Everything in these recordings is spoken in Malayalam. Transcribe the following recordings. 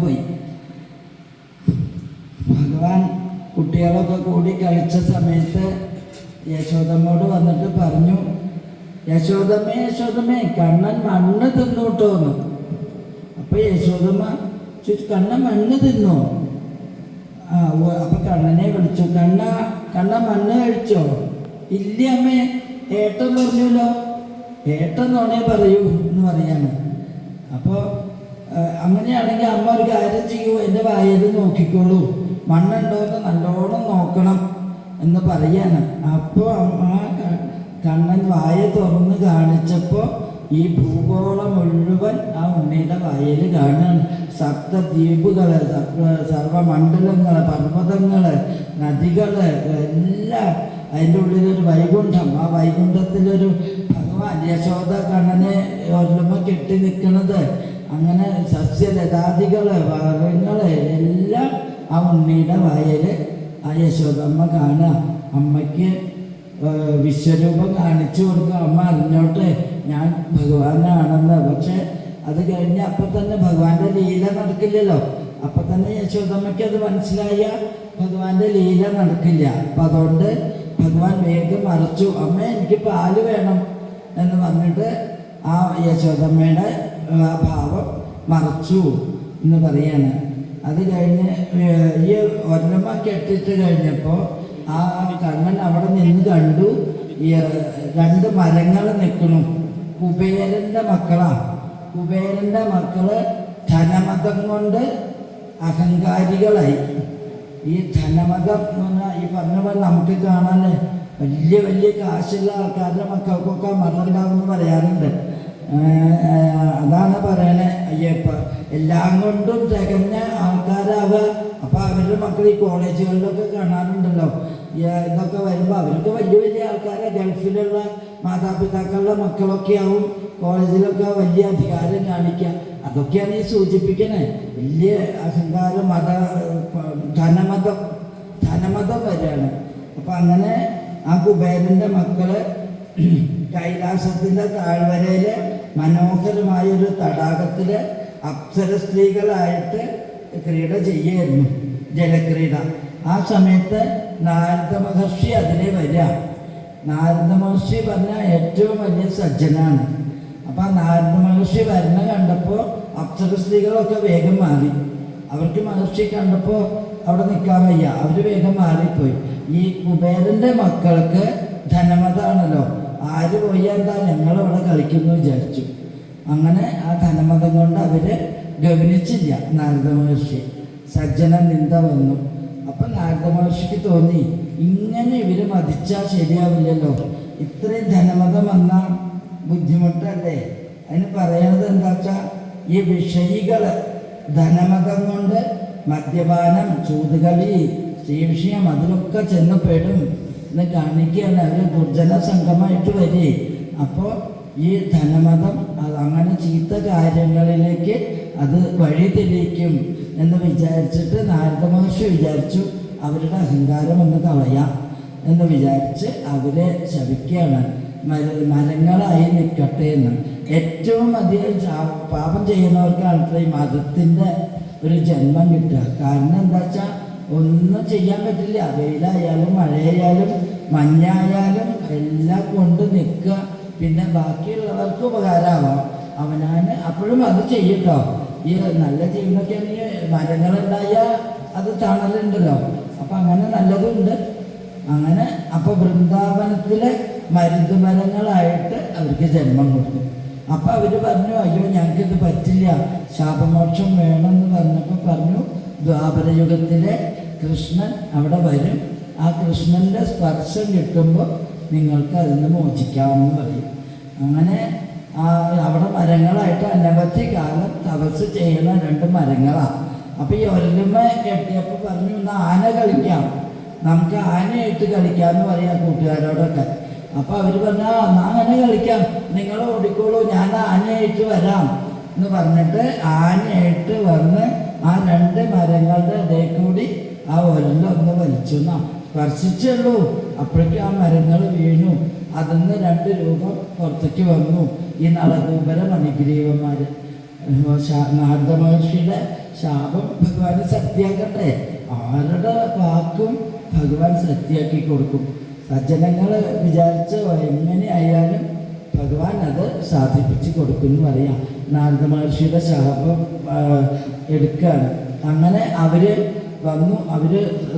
പോയി. ഭഗവാൻ കുട്ടികളൊക്കെ കൂടി കളിച്ച സമയത്ത് യശോദമ്മോട് വന്നിട്ട് പറഞ്ഞു, യശോദമ്മേ യശോദമ്മേ കണ്ണൻ മണ്ണ് തിന്നൂട്ടോന്ന്. അപ്പോൾ യശോദമ്മ കണ്ണൻ മണ്ണ് തിന്നോ? അപ്പം കണ്ണനെ വിളിച്ചു, കണ്ണ മണ്ണ് കഴിച്ചോ? ഇല്ല അമ്മേ, ഏട്ടൻ പറഞ്ഞല്ലോ. ഏട്ടൻ നോണേ പറയൂ എന്ന് പറയാണ്. അപ്പോൾ അങ്ങനെയാണെങ്കിൽ അമ്മ ഒരു കാര്യം ചെയ്യൂ, എൻ്റെ വായിൽ നോക്കിക്കോളൂ, മണ്ണുണ്ടോയെന്ന് നല്ലോണം നോക്കണം എന്ന് പറയാണ്. അപ്പോൾ അമ്മ കണ്ണൻ വായ തുറന്ന് കാണിച്ചപ്പോൾ ഈ ഭൂഗോളം മുഴുവൻ ആ ഉണ്ണിയുടെ വായിൽ കാണാൻ. സപ്തദ്വീപുകൾ, സർവമണ്ഡലങ്ങൾ, പർവ്വതങ്ങൾ, നദികൾ എല്ലാം അതിൻ്റെ ഉള്ളിലൊരു വൈകുണ്ഠം. ആ വൈകുണ്ഠത്തിലൊരു ഭഗവാൻ യശോദ കണ്ണനെ ഒരമ്മ കെട്ടി നിൽക്കുന്നത്. അങ്ങനെ സസ്യലതാദികൾ, മരങ്ങൾ എല്ലാം ആ ഉണ്ണിയുടെ വായിൽ ആ യശോദമ്മ കാണുക. അമ്മയ്ക്ക് വിശ്വരൂപം കാണിച്ചു കൊടുക്കുക. അമ്മ അറിഞ്ഞോട്ടെ ഞാൻ ഭഗവാനാണെന്ന്. പക്ഷെ അത് കഴിഞ്ഞ് അപ്പം തന്നെ ഭഗവാന്റെ ലീല നടക്കില്ലല്ലോ. അപ്പം തന്നെ യശോദമ്മയ്ക്ക് അത് മനസ്സിലായ ഭഗവാന്റെ ലീല നടക്കില്ല. അപ്പം അതുകൊണ്ട് ഭഗവാൻ വേഗം മറിച്ചു. അമ്മ എനിക്ക് പാല് വേണം എന്ന് പറഞ്ഞിട്ട് ആ യശോദമ്മയുടെ ആ ഭാവം മറച്ചു എന്ന് പറയാണ്. അത് കഴിഞ്ഞ് ഈ ഒരെണ്ണമ്മ കെട്ടിട്ട് കഴിഞ്ഞപ്പോൾ ആ കണ്ണൻ അവിടെ നിന്ന് കണ്ടു, ഈ രണ്ട് മരങ്ങൾ നിൽക്കണം. കുബേരൻ്റെ മക്കളാണ്. കുബേരൻ്റെ മക്കള് ധനമതം കൊണ്ട് അഹങ്കാരികളായി. ഈ ധനമതം എന്ന് പറഞ്ഞാൽ ഈ പറഞ്ഞ പോലെ നമുക്ക് കാണാൻ വലിയ വലിയ കാശുള്ള ആൾക്കാരുടെ മക്കൾക്കൊക്കെ മതം ഉണ്ടാവുമെന്ന് പറയാറുണ്ട്. അതാണ് പറയണേ. അയ്യപ്പ എല്ലാം കൊണ്ടും തികഞ്ഞ ആൾക്കാരാവുക. അപ്പോൾ അവരുടെ മക്കൾ ഈ കോളേജുകളിലൊക്കെ കാണാറുണ്ടല്ലോ. ഇതൊക്കെ വരുമ്പോൾ അവരൊക്കെ വലിയ വലിയ ആൾക്കാരെ, ഗൾഫിലുള്ള മാതാപിതാക്കളുടെ മക്കളൊക്കെ ആവും കോളേജിലൊക്കെ വലിയ അധികാരം കാണിക്കുക. അതൊക്കെയാണ് ഈ സൂചിപ്പിക്കണേ. വലിയ അഹങ്കാരം, ധനമതം വരെയാണ്. അപ്പം അങ്ങനെ ആ കുബേരൻ്റെ മക്കള് കൈലാസത്തിൻ്റെ താഴ്വരയിൽ മനോഹരമായൊരു തടാകത്തിൽ അപ്സര സ്ത്രീകളായിട്ട് ക്രീഡ ചെയ്യായിരുന്നു, ജലക്രീഡ. ആ സമയത്ത് നാരദ മഹർഷി അതിനെ വരിക. നാരദ മഹർഷി പറഞ്ഞാൽ ഏറ്റവും വലിയ സജ്ജനാണ്. അപ്പം നാരദ മഹർഷി വരുന്ന കണ്ടപ്പോൾ അപ്സര സ്ത്രീകളൊക്കെ വേഗം മാറി. അവർക്ക് മഹർഷി കണ്ടപ്പോൾ അവിടെ നിൽക്കാൻ വയ്യ, അവർ വേഗം മാറിപ്പോയി. ഈ കുബേരൻ്റെ മക്കൾക്ക് ധനമതാണല്ലോ, ആര് പോയാൽ എന്താ ഞങ്ങളിവിടെ കളിക്കുന്നു വിചാരിച്ചു. അങ്ങനെ ആ ധനമതം കൊണ്ട് അവർ ഗവനിച്ചില്ല നാരദ മഹർഷി. സജ്ജന നിന്ദ വന്നു. അപ്പം നാരദ മഹർഷിക്ക് തോന്നി, ഇങ്ങനെ ഇവർ മതിച്ചാൽ ശരിയാവില്ലല്ലോ, ഇത്രയും ധനമതം വന്നാൽ ബുദ്ധിമുട്ടല്ലേ. അതിന് പറയണത് എന്താ വെച്ചാൽ ഈ വിഷയികൾ ധനമതം കൊണ്ട് മദ്യപാനം, ചൂതുകളി, ശ്രീവിഷയം അതിലൊക്കെ ചെന്ന് പെടും എന്ന് കാണിക്കുകയാണ്. അവർ ദുർജന സംഘമായിട്ട് വരെ. അപ്പോൾ ഈ ധനമതം അങ്ങനെ ചീത്ത കാര്യങ്ങളിലേക്ക് അത് വഴി തെളിയിക്കും എന്ന് വിചാരിച്ചിട്ട് നാരദ മഹർഷി വിചാരിച്ചു അവരുടെ അഹങ്കാരം ഒന്ന് കളയാം എന്ന് വിചാരിച്ച് അവരെ ശപിക്കുകയാണ്. മരങ്ങളായി നിൽക്കട്ടെ എന്ന്. ഏറ്റവും അധികം പാപം ചെയ്യുന്നവർക്കാണ് ഈ മതത്തിൻ്റെ ഒരു ജന്മം കിട്ടുക. കാരണം എന്താ വെച്ചാൽ ഒന്നും ചെയ്യാൻ പറ്റില്ല. വെയിലായാലും മഴയായാലും മഞ്ഞായാലും എല്ലാം കൊണ്ട് നിൽക്കുക. പിന്നെ ബാക്കിയുള്ളവർക്ക് ഉപകാരമാവാം, അവനാണ് അപ്പോഴും അത് ചെയ്യട്ടോ. ഈ നല്ല ജീവനൊക്കെ ആണെങ്കിൽ മരങ്ങളുണ്ടായാൽ അത് തണലുണ്ടല്ലോ. അപ്പം അങ്ങനെ നല്ലതുണ്ട്. അങ്ങനെ അപ്പോൾ വൃന്ദാവനത്തിലെ മരുതുമരങ്ങളായിട്ട് അവർക്ക് ജന്മം കൊടുത്തു. അപ്പം അവർ പറഞ്ഞു, അയ്യോ ഞങ്ങൾക്കിത് പറ്റില്ല, ശാപമോക്ഷം വേണമെന്ന് പറഞ്ഞപ്പോൾ പറഞ്ഞു, ദ്വാപരയുഗത്തിലെ കൃഷ്ണൻ അവിടെ വരും, ആ കൃഷ്ണൻ്റെ സ്പർശം കിട്ടുമ്പോൾ നിങ്ങൾക്ക് അതിന് മോചിക്കാമെന്ന് പറയും. അങ്ങനെ അവിടെ മരങ്ങളായിട്ട് അനവധി കാലം തപസ് ചെയ്യുന്ന രണ്ട് മരങ്ങളാണ്. അപ്പോൾ ഈ ഒരലുമ കെട്ടിയപ്പോൾ പറഞ്ഞു, ഒന്ന് ആന കളിക്കാം, നമുക്ക് ആനയായിട്ട് കളിക്കാമെന്ന് പറയാം കൂട്ടുകാരോടൊക്കെ. അപ്പോൾ അവർ പറഞ്ഞു, അങ്ങനെ കളിക്കാം, നിങ്ങൾ ഓടിക്കോളൂ, ഞാൻ ആനയായിട്ട് വരാം എന്ന് പറഞ്ഞിട്ട് ആനയായിട്ട് വന്ന് ആ രണ്ട് മരങ്ങളുടെ ഇടയിൽ കൂടി ആ ഒരലൊന്ന് വലിച്ചു. സ്പർശിച്ചുള്ളൂ, അപ്പോഴേക്കും ആ മരങ്ങൾ വീണു. അതിന്ന് രണ്ട് രൂപം പുറത്തേക്ക് വന്നു. ഈ നളകൂപര മണിഗ്രീവന്മാർ നാരദ മഹർഷിയുടെ ശാപം ഭഗവാന് സത്യാക്കട്ടെ. ആരുടെ വാക്കും ഭഗവാൻ സത്യാക്കി കൊടുക്കും. സജ്ജനങ്ങൾ വിചാരിച്ച് എങ്ങനെ ആയാലും ഭഗവാൻ അത് സാധിപ്പിച്ച് കൊടുക്കും എന്ന് പറയാം. നാരദ മഹർഷിയുടെ ശാപം എടുക്കുകയാണ്. അങ്ങനെ അവർ വന്നു, അവർ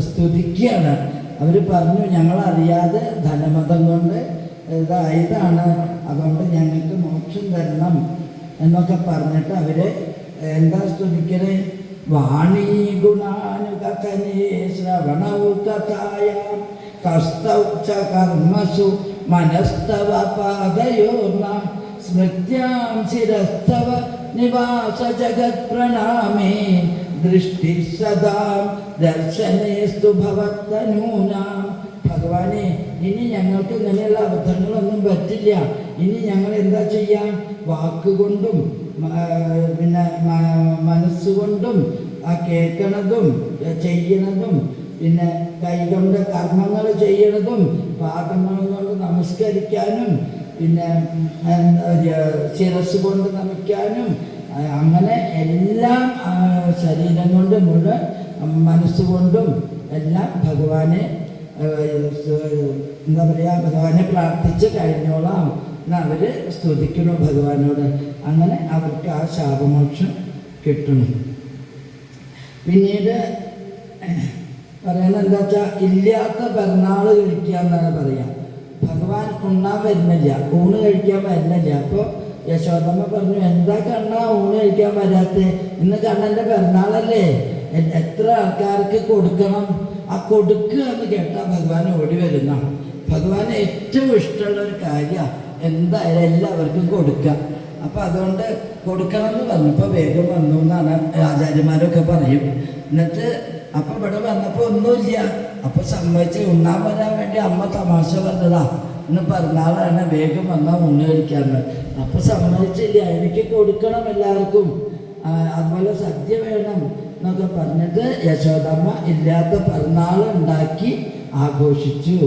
സ്തുതിക്കുകയാണ്. അവർ പറഞ്ഞു, ഞങ്ങളറിയാതെ ധനമതം കൊണ്ട് ഇതായതാണ്, അതുകൊണ്ട് ഞങ്ങൾക്ക് മോക്ഷം തരണം എന്നൊക്കെ പറഞ്ഞിട്ട് അവർ എന്താ സ്തുതിക്കല്? വാണീ ഗുണാനുകഥനേ ശ്രവണൗകഥായാം കസ്തൗച്ച കർമ്മസു മനസ്തവ പാദയോർണ സ്മൃത്യാം ശിരസ്തവ നിവാസ ജഗത് പ്രണാമേ ദൃഷ്ടി സദാ ദർശനേസ്തു ഭവത്തനൂനാം. ഭഗവാനെ, ഇനി ഞങ്ങൾക്ക് ഇങ്ങനെയുള്ള അബദ്ധങ്ങളൊന്നും പറ്റില്ല. ഇനി ഞങ്ങൾ എന്താ ചെയ്യാം? വാക്കുകൊണ്ടും പിന്നെ മനസ്സുകൊണ്ടും ആ കേൾക്കണതും ചെയ്യണതും പിന്നെ കൈകൊണ്ട് കർമ്മങ്ങൾ ചെയ്യണതും പാദങ്ങൾ കൊണ്ട് നമസ്കരിക്കാനും പിന്നെ ശിരസ് കൊണ്ട് നമിക്കാനും അങ്ങനെ എല്ലാം ശരീരം കൊണ്ട് മുഴുവൻ മനസ്സുകൊണ്ടും എല്ലാം ഭഗവാനെ എന്താ പറയുക, ഭഗവാനെ പ്രാർത്ഥിച്ച് കഴിഞ്ഞോളാം എന്നവർ സ്തുതിക്കുന്നു ഭഗവാനോട്. അങ്ങനെ അവർക്ക് ആ ശാപമോക്ഷം കിട്ടുന്നു. പിന്നീട് പറയുന്നത് എന്താ വെച്ചാൽ, ഇല്ലാത്ത പിറന്നാൾ കഴിക്കുക എന്നാണ് പറയുക. ഭഗവാൻ ഉണ്ണാൻ വരുന്നില്ല, ഊണ് കഴിക്കാൻ വരുന്നില്ല. അപ്പോൾ യശോദമ്മ പറഞ്ഞു, എന്താ കണ്ണ ഊണ് കഴിക്കാൻ വരാത്തെ? ഇന്ന് കണ്ണൻ്റെ പിറന്നാളല്ലേ, എത്ര ആൾക്കാർക്ക് കൊടുക്കണം? ആ കൊടുക്കുക എന്ന് കേട്ടാൽ ഭഗവാൻ ഓടി വരുന്ന. ഭഗവാന് ഏറ്റവും ഇഷ്ടമുള്ള ഒരു കാര്യമാണ് എന്തായാലും എല്ലാവർക്കും കൊടുക്കുക. അപ്പം അതുകൊണ്ട് കൊടുക്കണം എന്ന് പറഞ്ഞപ്പോൾ വേഗം വന്നു എന്നാണ് ആചാര്യന്മാരൊക്കെ പറയും. എന്നിട്ട് അപ്പം ഇവിടെ വന്നപ്പോൾ ഒന്നുമില്ല. അപ്പം സമ്മതിച്ച് ഉണ്ണാൻ വരാൻ വേണ്ടി അമ്മ തമാശ പറഞ്ഞതാ, ഇന്ന് പിറന്നാളാണ്, വേഗം വന്നാൽ ഊണ് കഴിക്കാറുണ്ട്. അപ്പം സമ്മതിച്ചില്ല, എനിക്ക് കൊടുക്കണം എല്ലാവർക്കും, അതുപോലെ സദ്യ വേണം എന്നൊക്കെ പറഞ്ഞിട്ട് യശോദമ്മ ഇല്ലാത്ത പിറന്നാൾ ഉണ്ടാക്കി ആഘോഷിച്ചു.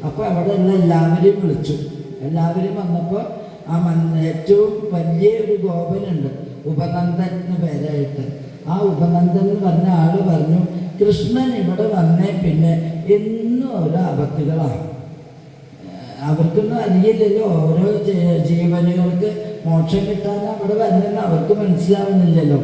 അപ്പോൾ അവിടെയുള്ള എല്ലാവരെയും വിളിച്ചു. എല്ലാവരും വന്നപ്പോൾ ആ ഏറ്റവും വലിയ ഒരു ഗോപനുണ്ട്, ഉപനന്ദൻ എന്ന് പേരായിട്ട്. ആ ഉപനന്ദൻ എന്ന് പറഞ്ഞ ആൾ പറഞ്ഞു, കൃഷ്ണൻ ഇവിടെ വന്നേ പിന്നെ എന്നും ഓരോ ആപത്തുകളാണ്. അവർക്കൊന്നും അറിയില്ലല്ലോ, ഓരോ ജീവനുകൾക്ക് മോക്ഷം കിട്ടാൻ അവിടെ വരുന്നെന്ന് അവർക്ക് മനസ്സിലാവുന്നില്ലല്ലോ.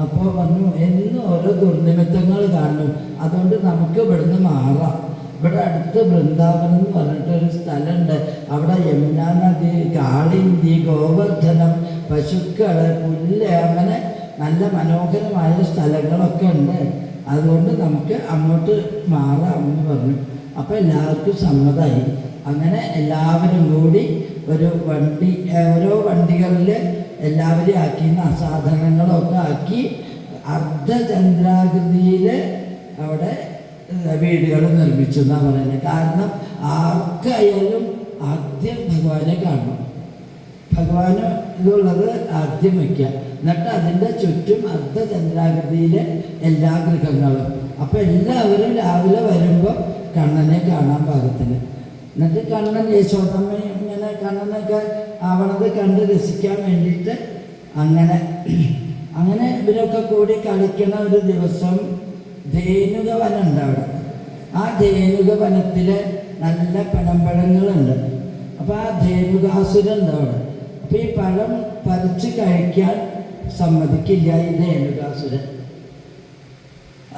അപ്പോൾ പറഞ്ഞു, എന്നും ഓരോ ദുർനിമിത്തങ്ങൾ കാണും, അതുകൊണ്ട് നമുക്ക് ഇവിടുന്ന് മാറാം. ഇവിടെ അടുത്ത് വൃന്ദാവനം എന്ന് പറഞ്ഞിട്ടൊരു സ്ഥലമുണ്ട്. അവിടെ യമുനാ നദി, കാളിന്തി, ഗോവർദ്ധനം, പശുക്കൾ, പുല്ല്, അങ്ങനെ നല്ല മനോഹരമായ സ്ഥലങ്ങളൊക്കെ ഉണ്ട്. അതുകൊണ്ട് നമുക്ക് അങ്ങോട്ട് മാറാം എന്ന് പറഞ്ഞു. അപ്പോൾ എല്ലാവർക്കും സമ്മതമായി. അങ്ങനെ എല്ലാവരും കൂടി ഒരു വണ്ടി, ഓരോ വണ്ടികളിൽ എല്ലാവരും ആക്കി, സാധനങ്ങളൊക്കെ ആക്കി അർദ്ധചന്ദ്രാകൃതിയിൽ അവിടെ വീടുകൾ നിർമ്മിച്ചു എന്നാണ് പറയുന്നത്. കാരണം ആർക്കായാലും ആദ്യം ഭഗവാനെ കാണണം, ഭഗവാന് ഇതുള്ളത് ആദ്യം വയ്ക്കുക. എന്നിട്ട് അതിൻ്റെ ചുറ്റും അർദ്ധചന്ദ്രാകൃതിയിൽ എല്ലാ ഗൃഹങ്ങളും. അപ്പോൾ എല്ലാവരും രാവിലെ വരുമ്പോൾ കണ്ണനെ കാണാൻ പാകത്തിന്. എന്നിട്ട് കണ്ണൻ യശോദമ്മയും ഇങ്ങനെ കണ്ണനൊക്കെ ആവണത് കണ്ട് രസിക്കാൻ വേണ്ടിയിട്ട് അങ്ങനെ ഇവരൊക്കെ കൂടി കളിക്കണ ഒരു ദിവസം ധേനുക വനമുണ്ട് അവിടെ. ആ ധേനുക വനത്തിൽ നല്ല പനമ്പഴങ്ങളുണ്ട്. അപ്പോൾ ആ ധേനുകാസുരുണ്ട് അവിടെ. അപ്പോൾ ഈ പഴം പറിച്ച് കഴിക്കാൻ സമ്മതിക്കില്ല ഈ ധേനുകാസുരൻ.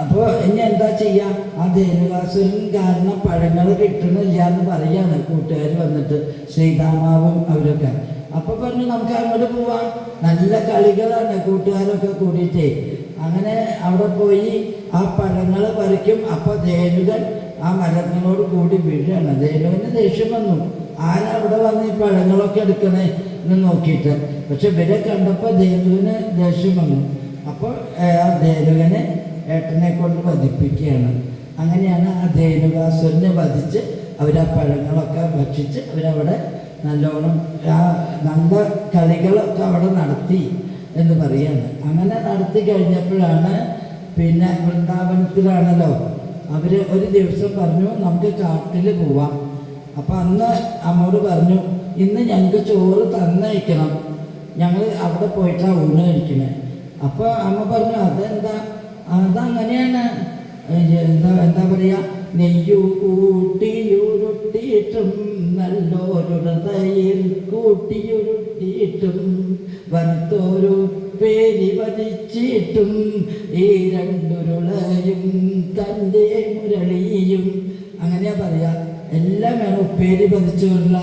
അപ്പോൾ ഇനി എന്താ ചെയ്യുക? ആ ധേനുകാസുരൻ കാരണം പഴങ്ങൾ കിട്ടണില്ല എന്ന് പറയാണ് കൂട്ടുകാർ വന്നിട്ട്, ശ്രീതാമാവും അവരൊക്കെ. അപ്പോൾ പറഞ്ഞു, നമുക്ക് അങ്ങോട്ട് പോവാം, നല്ല കളികളാണ് കൂട്ടുകാരൊക്കെ കൂടിയിട്ടേ. അങ്ങനെ അവിടെ പോയി ആ പഴങ്ങൾ പറിക്കും. അപ്പോൾ ധേനുകൻ ആ മരങ്ങളോട് കൂടി വീഴാണ്. ധേനുവിന് ദേഷ്യം വന്നു, ആരാ അവിടെ വന്ന് ഈ പഴങ്ങളൊക്കെ എടുക്കണേ എന്ന് നോക്കിയിട്ട്. പക്ഷെ ഇവരെ കണ്ടപ്പോൾ ധേനുവിന് ദേഷ്യം വന്നു. അപ്പോൾ ആ ധേനുകനെ ഏട്ടനെ കൊണ്ട് വധിപ്പിക്കുകയാണ്. അങ്ങനെയാണ് ആ ധേനുകാസുരനെ വധിച്ച് അവരാ പഴങ്ങളൊക്കെ ഭക്ഷിച്ച് അവരവിടെ നല്ലോണം ആ നല്ല കളികളൊക്കെ അവിടെ നടത്തി എന്ന് പറയാണ്. അങ്ങനെ നടത്തി കഴിഞ്ഞപ്പോഴാണ് പിന്നെ വൃന്ദാവനത്തിലാണല്ലോ അവർ ഒരു ദിവസം പറഞ്ഞു, നമുക്ക് കാട്ടിൽ പോവാം. അപ്പം അന്ന് അമ്മോട് പറഞ്ഞു, ഇന്ന് ഞങ്ങൾക്ക് ചോറ് തന്നയക്കണം, ഞങ്ങൾ അവിടെ പോയിട്ടാണ് ഊണ് കഴിക്കണേ. അപ്പോൾ അമ്മ പറഞ്ഞു, അതെന്താ അതങ്ങനെയാണ്. എന്താ പറയുക, നെയ്യു കൂട്ടിയുരുട്ടിയിട്ടും നല്ലൊരു തൈർ കൂട്ടിയുരുട്ടിയിട്ടും വറുത്തൊരു പേരി പതിച്ചിട്ടും ഈ രണ്ടുരുളയും തൻ്റെ മുരളിയും. അങ്ങനെയാ പറയാ. എല്ലാം വേണം. ഉപ്പേരി പതിച്ച ഉരുള,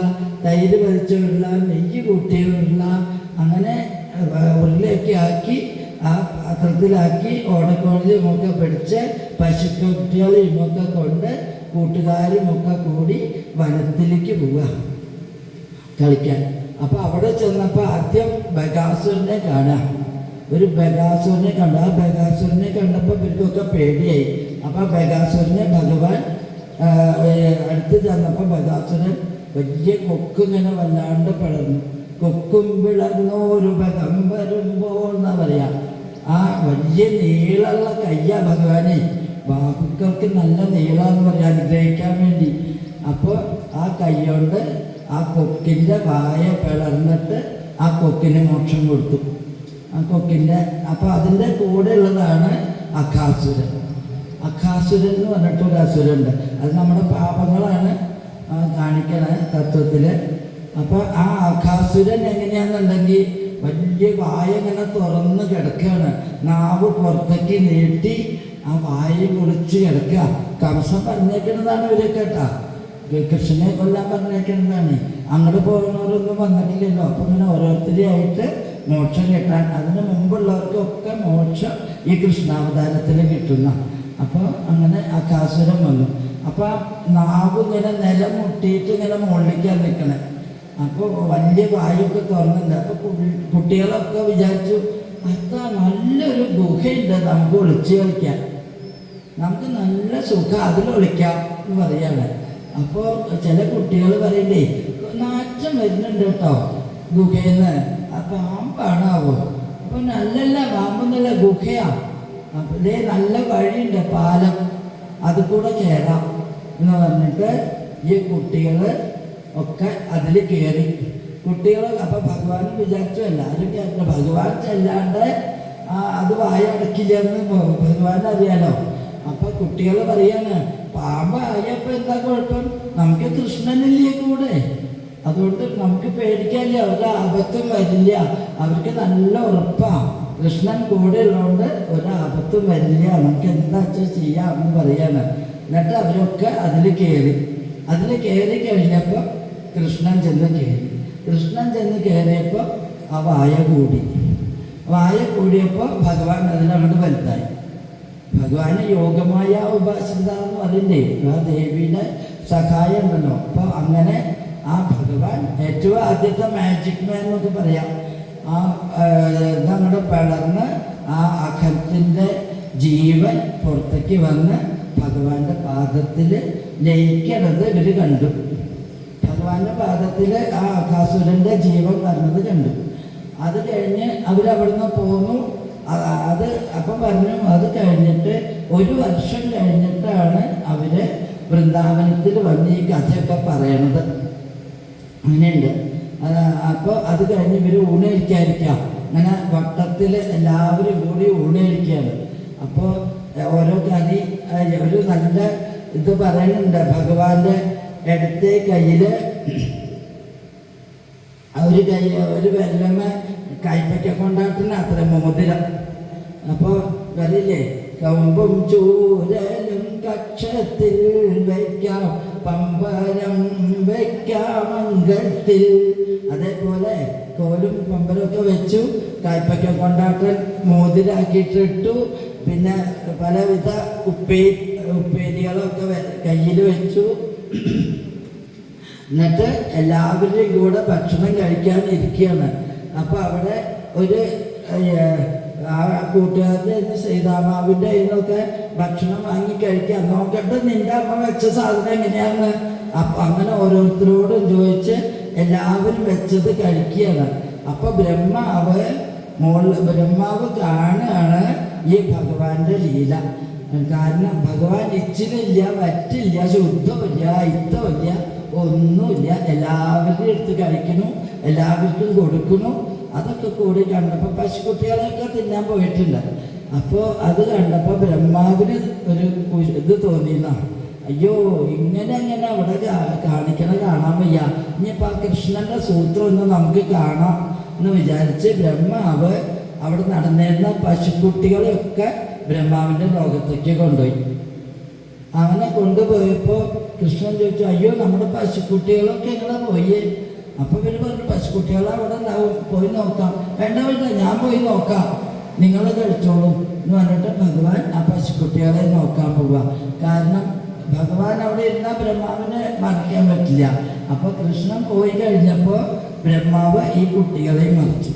തൈര് പതിച്ച ഉരുള, നെയ്യ് കൂട്ടിയ ഉരുള, അങ്ങനെ ഉരുളയൊക്കെ ആക്കി ആ പാത്രത്തിലാക്കി ഓണക്കോഴിയുമൊക്കെ പിടിച്ച് പശുക്കുട്ടികളെയുമൊക്കെ കൊണ്ട് കൂട്ടുകാരുമൊക്കെ കൂടി വനത്തിലേക്ക് പോവുക കളിക്കാൻ. അപ്പോൾ അവിടെ ചെന്നപ്പോൾ ആദ്യം ബകാസുരനെ കാണാം. ഒരു ബകാസുരനെ കണ്ടു. ആ ബകാസുരനെ കണ്ടപ്പോൾ ഇവർക്കൊക്കെ പേടിയായി. അപ്പോൾ ബകാസുരനെ ഭഗവാൻ അടുത്ത് ചെന്നപ്പോൾ ബകാസുരൻ വലിയ കൊക്കിങ്ങനെ വല്ലാണ്ട് പിളർന്നു. കൊക്കും പിളർന്നൊരു ഭഗം വരുമ്പോൾ എന്നാ പറയാ. ആ വലിയ നീളമുള്ള കയ്യാ ഭഗവാനെ. ബാഹുക്കൾക്ക് നല്ല നീളമെന്ന് പറയാം അനുഗ്രഹിക്കാൻ വേണ്ടി. അപ്പോൾ ആ കൈകൊണ്ട് ആ കൊക്കിൻ്റെ വായ പിളർന്നിട്ട് ആ കൊക്കിന് മോക്ഷം കൊടുത്തു. ആ കൊക്കിൻ്റെ അപ്പോൾ അതിൻ്റെ കൂടെ ഉള്ളതാണ് അഘാസുരൻ. അഘാസുരൻ എന്ന് പറഞ്ഞിട്ടൊരു അസുരനുണ്ട്. അത് നമ്മുടെ പാപങ്ങളാണ് കാണിക്കണ തത്വത്തിൽ. അപ്പോൾ ആ അഘാസുരൻ എങ്ങനെയാണെന്നുണ്ടെങ്കിൽ വലിയ വായ ഇങ്ങനെ തുറന്ന് കിടക്കുകയാണ്. നാവ് പുറത്തേക്ക് നീട്ടി ആ വായ കുളിച്ച് കിടക്കുക. കംസം പറഞ്ഞേക്കുന്നതാണ് ഇവരൊക്കെ കേട്ടാ. കൃഷ്ണനെ കൊല്ലാൻ പറഞ്ഞേക്കുന്നതാണ്. അങ്ങോട്ട് പോകുന്നവരൊന്നും വന്നിട്ടില്ലല്ലോ. അപ്പം ഇങ്ങനെ ഓരോരുത്തരെയായിട്ട് മോക്ഷം കിട്ടാൻ, അതിന് മുമ്പുള്ളവർക്കൊക്കെ മോക്ഷം ഈ കൃഷ്ണാവതാരത്തിൽ കിട്ടുന്ന. അപ്പോൾ അങ്ങനെ അഘാസുരൻ വന്നു. അപ്പോൾ നാവ് ഇങ്ങനെ നിലം മുട്ടിയിട്ട് ഇങ്ങനെ മുകളിലേക്കാണ് നിൽക്കണേ. അപ്പോൾ വലിയ വായൊക്കെ തുറന്നുണ്ട്. അപ്പോൾ കുട്ടികളൊക്കെ വിചാരിച്ചു അത്ര നല്ലൊരു ഗുഹയുണ്ട്, നമുക്ക് ഒളിച്ച് കളിക്കാൻ, നമുക്ക് നല്ല സുഖം അതിൽ ഒളിക്കാം എന്ന് പറയാണ്. അപ്പോൾ ചില കുട്ടികൾ പറയണ്ടേ നാറ്റം വരുന്നുണ്ട് കേട്ടോ ഗുഹയിൽ നിന്ന്, ആ പാമ്പാണാവോ? അപ്പോൾ നല്ലല്ല, പാമ്പൊന്നല്ല, ഗുഹയാണ്. അപ്പോൾ ഇതേ നല്ല വഴിയുണ്ട്, പാലം, അത് കൂടെ കയറാം എന്ന് പറഞ്ഞിട്ട് ഈ കുട്ടികൾ ഒക്കെ അതിൽ കയറി. കുട്ടികൾ അപ്പോൾ ഭഗവാൻ വിചാരിച്ചു എല്ലാവരും കയറട്ടെ, ഭഗവാൻ ചെല്ലാണ്ട് അത് വായ അടക്കില്ലെന്ന് ഭഗവാൻ അറിയാലോ. അപ്പോൾ കുട്ടികൾ പറയാണ് പാമ്പായപ്പോൾ എന്താ കുഴപ്പം, നമുക്ക് കൃഷ്ണനില്ലേ കൂടെ, അതുകൊണ്ട് നമുക്ക് പേടിക്കാനില്ല, ഒരാപത്തും വരില്ല, അവർക്ക് നല്ല ഉറപ്പാണ്, കൃഷ്ണൻ കൂടെ ഉള്ളതുകൊണ്ട് ഒരാപത്തും വരില്ല, നമുക്ക് എന്താ വെച്ചാൽ ചെയ്യാം എന്ന് പറയാണ്. എന്നിട്ട് അവരൊക്കെ അതിൽ കയറി കഴിഞ്ഞപ്പോൾ കൃഷ്ണൻ ചെന്ന് കയറിയപ്പോൾ ആ വായ കൂടിയപ്പോൾ ഭഗവാൻ അതിനങ്ങോട്ട് വലുതായി. ഭഗവാന് യോഗമായ ഉപാസിത എന്ന് പറയണ്ടേ, ആ ദേവിയുടെ സഹായം ഉണ്ടല്ലോ. അപ്പോൾ അങ്ങനെ ആ ഭഗവാൻ ഏറ്റവും ആദ്യത്തെ മാജിക് മാൻ എന്നൊക്കെ പറയാം. ആ ഇതങ്ങോട്ട് പിളർന്ന് ആ അഖത്തിൻ്റെ ജീവൻ പുറത്തേക്ക് വന്ന് ഭഗവാന്റെ പാദത്തിൽ ലയിക്കണത് ഇവർ കണ്ടു. ഭഗവാന്റെ പാദത്തിൽ ആ അഘാസുരൻ്റെ ജീവൻ വരുന്നത് കണ്ടു. അത് കഴിഞ്ഞ് അവരവിടുന്ന് പോന്നു. അത് അപ്പം പറഞ്ഞു, അത് കഴിഞ്ഞിട്ട് 1 വർഷം കഴിഞ്ഞിട്ടാണ് അവർ വൃന്ദാവനത്തിൽ വന്ന് ഈ കഥയൊക്കെ പറയണത്. അങ്ങനെയുണ്ട്. അപ്പോൾ അത് കഴിഞ്ഞ് ഇവർ ഊണഴിക്കാതിരിക്കാം, അങ്ങനെ വട്ടത്തിൽ എല്ലാവരും കൂടി ഊണഴിക്കുകയാണ്. അപ്പോൾ ഓരോ കഥ ഒരു നല്ല ഇത് പറയുന്നുണ്ട്. ഭഗവാന്റെ ഇടത്തെ കയ്യിൽ ഒരു വെല്ലമ്മ കൈപ്പയ്ക്ക കൊണ്ടാട്ടിന് അത്ര മോതിരം. അപ്പോൾ വരില്ലേ, കമ്പും ചൂരലും കക്ഷത്തിൽ വയ്ക്കാം, പമ്പരം വയ്ക്കാം അങ്കത്തിൽ. അതേപോലെ കോലും പമ്പരം ഒക്കെ വെച്ചു, കൈപ്പയ്ക്ക കൊണ്ടാട്ടൻ മോതിരാക്കിയിട്ടിട്ടു. പിന്നെ പലവിധ ഉപ്പേരികളൊക്കെ കയ്യിൽ വെച്ചു. എന്നിട്ട് എല്ലാവരുടെയും കൂടെ ഭക്ഷണം കഴിക്കാനിരിക്കുകയാണ്. അപ്പോൾ അവിടെ ഒരു ആ കൂട്ടുകാരുടെ സീതാമാവിൻ്റെ കയ്യിലൊക്കെ ഭക്ഷണം വാങ്ങി കഴിക്കാൻ നോക്കട്ടെ, നിൻ്റെ അമ്മ വെച്ച സാധനം എങ്ങനെയാണെന്ന്. അപ്പം അങ്ങനെ ഓരോരുത്തരോടും ചോദിച്ച് എല്ലാവരും വെച്ചത് കഴിക്കുകയാണ്. അപ്പോൾ ബ്രഹ്മാവ് കാണുകയാണ് ഈ ഭഗവാന്റെ ലീല. കാരണം ഭഗവാൻ ഇച്ചിലില്ല, വറ്റില്ല, ശുദ്ധമില്ല, ഇത്തമില്ല, ഒന്നുമില്ല, എല്ലാവരുടെയും എടുത്ത് കഴിക്കുന്നു, എല്ലാവർക്കും കൊടുക്കുന്നു. അതൊക്കെ കൂടി കണ്ടപ്പോൾ പശുക്കുട്ടികളൊക്കെ തിന്നാൻ പോയിട്ടുണ്ട്. അപ്പോൾ അത് കണ്ടപ്പോൾ ബ്രഹ്മാവിന് ഒരു ഇത് തോന്നിയെന്നാണ്. അയ്യോ ഇങ്ങനെ അവിടെ കാണാൻ വയ്യ, ഇനിയിപ്പോൾ ആ കൃഷ്ണൻ്റെ സൂത്രം ഒന്ന് നമുക്ക് കാണാം എന്ന് വിചാരിച്ച് ബ്രഹ്മാവ് അവിടെ നടന്നിരുന്ന പശുക്കുട്ടികളെയൊക്കെ ബ്രഹ്മാവിൻ്റെ ലോകത്തേക്ക് കൊണ്ടുപോയി. അവനെ കൊണ്ടുപോയപ്പോൾ കൃഷ്ണൻ ചോദിച്ചു, അയ്യോ നമ്മുടെ പശുക്കുട്ടികളൊക്കെ എങ്ങനെ പോയി? അപ്പോൾ ഇവർ പറഞ്ഞു, പശുക്കുട്ടികൾ അവിടെ ഉണ്ടാവും, പോയി നോക്കാം. വേണ്ട ഞാൻ പോയി നോക്കാം, നിങ്ങൾ കഴിച്ചോളൂ എന്ന് പറഞ്ഞിട്ട് ഭഗവാൻ ആ പശുക്കുട്ടികളെ നോക്കാൻ പോവുക. കാരണം ഭഗവാൻ അവിടെ ഇരുന്നാൽ ബ്രഹ്മാവിനെ മറിക്കാൻ പറ്റില്ല. അപ്പോൾ കൃഷ്ണൻ പോയി കഴിഞ്ഞപ്പോൾ ബ്രഹ്മാവ് ഈ കുട്ടികളെയും മറിച്ചു,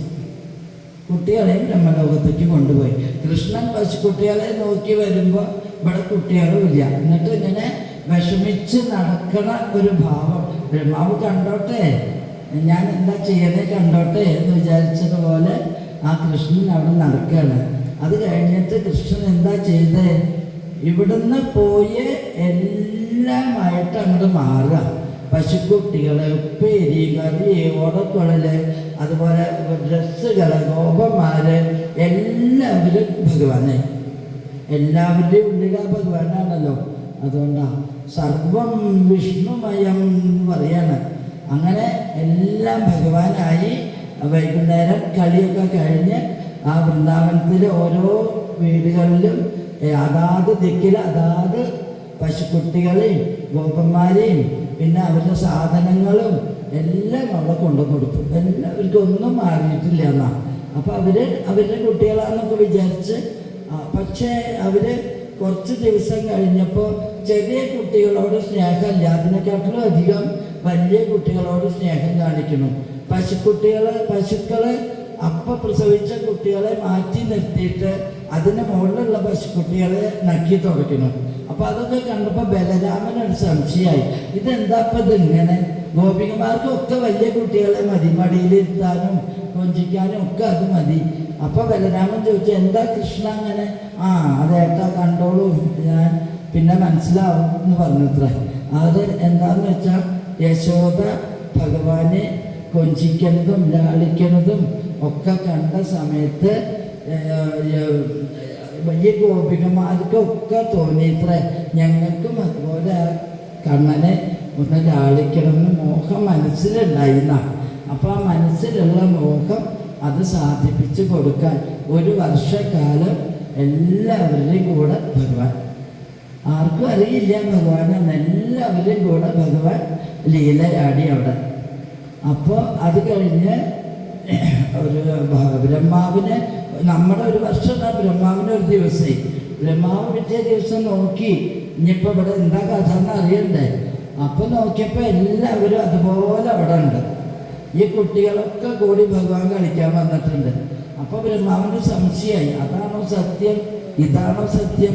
കുട്ടികളെയും ബ്രഹ്മലോകത്തേക്ക് കൊണ്ടുപോയി. കൃഷ്ണൻ പശുക്കുട്ടികളെ നോക്കി വരുമ്പോൾ ഇവിടെ കുട്ടികളും ഇല്ല. എന്നിട്ട് ഇങ്ങനെ വിഷമിച്ച് നടക്കണ ഒരു ഭാവം. ബ്രഹ്മാവ് കണ്ടോട്ടെ, ഞാൻ എന്താ ചെയ്യണേ കണ്ടോട്ടെ എന്ന് വിചാരിച്ചതുപോലെ ആ കൃഷ്ണൻ അവിടെ നടക്കുകയാണ്. അത് കഴിഞ്ഞിട്ട് കൃഷ്ണൻ എന്താ ചെയ്തേ, ഇവിടുന്ന് പോയി എല്ലാമായിട്ട് അങ്ങോട്ട് മാറുക. പശുക്കുട്ടികളെ, ഉപ്പേരി, കറി, ഓടക്കുഴല്, അതുപോലെ ഡ്രസ്സുകൾ, ഗോപന്മാര്, എല്ലാവരും ഭഗവാനെ, എല്ലാവരുടെയും ഉള്ളിലാ ഭഗവാനാണല്ലോ. അതുകൊണ്ടാണ് സർവം വിഷ്ണുമയം എന്ന് പറയാണ്. അങ്ങനെ എല്ലാം ഭഗവാനായി. വൈകുന്നേരം കളിയൊക്കെ കഴിഞ്ഞ് ആ വൃന്ദാവനത്തിൽ ഓരോ വീടുകളിലും അതാത് ദിക്കിൽ അതാത് പശുക്കുട്ടികളെയും ഗോപന്മാരെയും പിന്നെ അവരുടെ സാധനങ്ങളും എല്ലാം അവിടെ കൊണ്ടു കൊടുത്തു. എല്ലാവർക്കും ഒന്നും മാറിയിട്ടില്ല എന്നാ. അപ്പോൾ അവരുടെ കുട്ടികളാണെന്നൊക്കെ വിചാരിച്ച്, പക്ഷേ അവർ കുറച്ച് ദിവസം കഴിഞ്ഞപ്പോൾ ചെറിയ കുട്ടികളോട് സ്നേഹമില്ല, അതിനെക്കാട്ടിലും അധികം വലിയ കുട്ടികളോട് സ്നേഹം കാണിക്കണം. പശുക്കൾ അപ്പം പ്രസവിച്ച കുട്ടികളെ മാറ്റി നിർത്തിയിട്ട് അതിന് മുകളിലുള്ള പശുക്കുട്ടികളെ നക്കി തുടയ്ക്കണം. അപ്പോൾ അതൊക്കെ കണ്ടപ്പോൾ ബലരാമനൊരു സംശയമായി, ഇതെന്താ ഇപ്പം ഇതിങ്ങനെ? ഗോപികമാർക്കൊക്കെ വലിയ കുട്ടികളെ മതി, മടിയിലിരുത്താനും കൊഞ്ചിക്കാനും ഒക്കെ അത് മതി. അപ്പോൾ ബലരാമൻ ചോദിച്ചു, എന്താ കൃഷ്ണ അങ്ങനെ? അതേട്ടാ കണ്ടോളൂ, ഞാൻ പിന്നെ മനസ്സിലാവും എന്ന് പറഞ്ഞത്ര. അത് എന്താന്ന് വെച്ചാൽ യശോദ ഭഗവാനെ കൊഞ്ചിക്കുന്നതും ലാളിക്കുന്നതും ഒക്കെ കണ്ട സമയത്ത് വലിയ ഗോപികമാർക്കൊക്കെ തോന്നിയിത്ര ഞങ്ങൾക്കും അതുപോലെ ആ കണ്ണനെ ഒന്ന് ലാളിക്കണമെന്ന് മോഹം മനസ്സിലുണ്ടായിരുന്ന. അപ്പോൾ ആ മനസ്സിലുള്ള മോഹം അത് സാധിപ്പിച്ച് കൊടുക്കാൻ ഒരു വർഷക്കാലം എല്ലാവരുടെയും കൂടെ ഭഗവാൻ, ആർക്കും അറിയില്ല ഭഗവാനെന്ന്, എല്ലാവരുടെയും കൂടെ ഭഗവാൻ ലീലയാടി അവിടെ. അപ്പോൾ അത് കഴിഞ്ഞ് ഒരു ബ്രഹ്മാവിന് നമ്മുടെ ഒരു വർഷം ബ്രഹ്മാവിന് ഒരു ദിവസമായി. ബ്രഹ്മാവ് പിറ്റേ ദിവസം നോക്കി, ഇനിയിപ്പോൾ ഇവിടെ എന്താ കഥ എന്ന് അറിയണ്ടേ. അപ്പം നോക്കിയപ്പോൾ എല്ലാവരും അതുപോലെ അവിടെ ഉണ്ട്. ഈ കുട്ടികളൊക്കെ കൂടി ഭഗവാൻ കളിക്കാൻ വന്നിട്ടുണ്ട്. അപ്പോൾ ബ്രഹ്മാവിന് സംശയമായി, അതാണോ സത്യം, ഇതാണോ സത്യം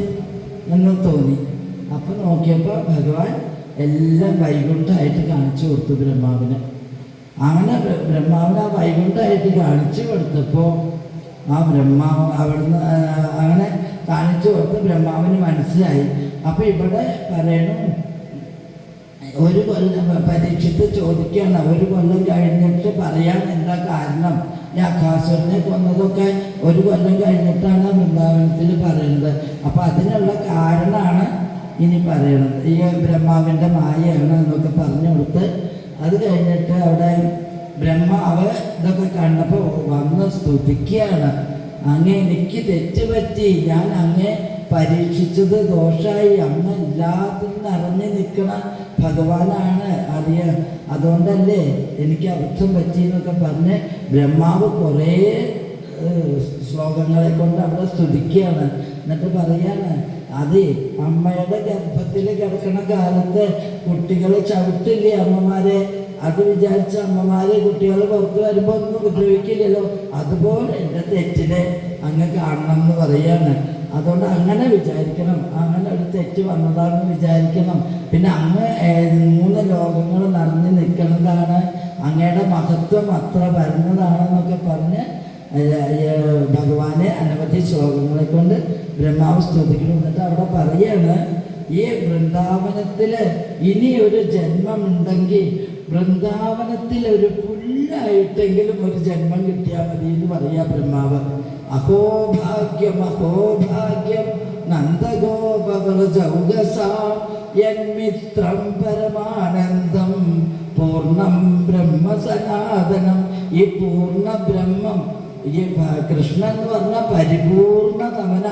എന്ന് തോന്നി. അപ്പം നോക്കിയപ്പോൾ ഭഗവാൻ എല്ലാം വൈകുണ്ഠമായിട്ട് കാണിച്ചു കൊടുത്തു ബ്രഹ്മാവിന്. അങ്ങനെ ബ്രഹ്മാവിന് ആ വൈകുണ്ഠമായിട്ട് കാണിച്ചു കൊടുത്തപ്പോൾ ആ ബ്രഹ്മാവ് അവിടുന്ന് അങ്ങനെ കാണിച്ചു കൊടുത്ത് ബ്രഹ്മാവിന് മനസ്സിലായി. അപ്പോൾ ഇവിടെ പറയണം, ഒരു കൊല്ലം പരീക്ഷിച്ച് ചോദിക്കുകയാണ്, ഒരു കൊല്ലം കഴിഞ്ഞിട്ട് പറയാൻ എന്താ കാരണം? ഈ അഘാസുരനെ കൊന്നതൊക്കെ ഒരു കൊല്ലം കഴിഞ്ഞിട്ടാണ് വൃന്ദാവനത്തിൽ പറയുന്നത്. അപ്പോൾ അതിനുള്ള കാരണമാണ് ഇനി പറയണത്. ഈ ബ്രഹ്മാവിൻ്റെ മായയാണ് എന്നൊക്കെ പറഞ്ഞു കൊടുത്ത് അത് കഴിഞ്ഞിട്ട് അവിടെ ബ്രഹ്മാവ് ഇതൊക്കെ കണ്ടപ്പോൾ വന്ന് സ്തുതിക്കുകയാണ്, അങ്ങേ എനിക്ക് തെറ്റുപറ്റി, ഞാൻ അങ്ങേ പരീക്ഷിച്ചത് ദോഷമായി, അങ്ങ് എല്ലാത്തിനും അറിഞ്ഞു നിൽക്കണ ഭഗവാനാണ് അറിയാൻ, അതുകൊണ്ടല്ലേ എനിക്ക് അബദ്ധം പറ്റി എന്നൊക്കെ പറഞ്ഞ് ബ്രഹ്മാവ് കുറേ ശ്ലോകങ്ങളെ കൊണ്ട് അവിടെ സ്തുതിക്കുകയാണ്. എന്നിട്ട് പറയാണ്, അതെ അമ്മയുടെ ഗർഭത്തിൽ കിടക്കുന്ന കാലത്ത് കുട്ടികൾ ചവിട്ടില്ലേ അമ്മമാരെ, അത് വിചാരിച്ച അമ്മമാരെ കുട്ടികൾ പുറത്ത് വരുമ്പോൾ ഒന്നും ഉപദ്രവിക്കില്ലല്ലോ, അതുപോലെ എൻ്റെ തെറ്റിനെ അങ്ങ് കാണണം എന്ന് പറയാണ്. അതുകൊണ്ട് അങ്ങനെ വിചാരിക്കണം, അങ്ങനെ ഒരു തെറ്റ് വന്നതാണെന്ന് വിചാരിക്കണം. പിന്നെ അങ്ങ് 3 ലോകങ്ങൾ നിറഞ്ഞു നിൽക്കുന്നതാണ്, അങ്ങയുടെ മഹത്വം അത്ര വരുന്നതാണെന്നൊക്കെ പറഞ്ഞ് ഭഗവാനെ അനവധി ശ്ലോകങ്ങളെ കൊണ്ട് ബ്രഹ്മാവ് സ്തുതിക്കണം. എന്നിട്ട് അവിടെ പറയാണ്, ഈ വൃന്ദാവനത്തിൽ ഇനി ഒരു ജന്മമുണ്ടെങ്കിൽ വൃന്ദാവനത്തിൽ ഒരു പുല്ലായിട്ടെങ്കിലും ഒരു ജന്മം കിട്ടിയാൽ മതി എന്ന് പറയാ ബ്രഹ്മാവ്. അഹോഭാഗ്യം അഹോഭാഗ്യം നന്ദഗോപവൃജൗകസ യന്മിത്രം പരമാനന്ദം പൂർണ്ണം ബ്രഹ്മ സനാതനം. ഈ പൂർണ്ണ ബ്രഹ്മം, ഈ കൃഷ്ണൻ എന്ന് പറഞ്ഞ പരിപൂർണതമന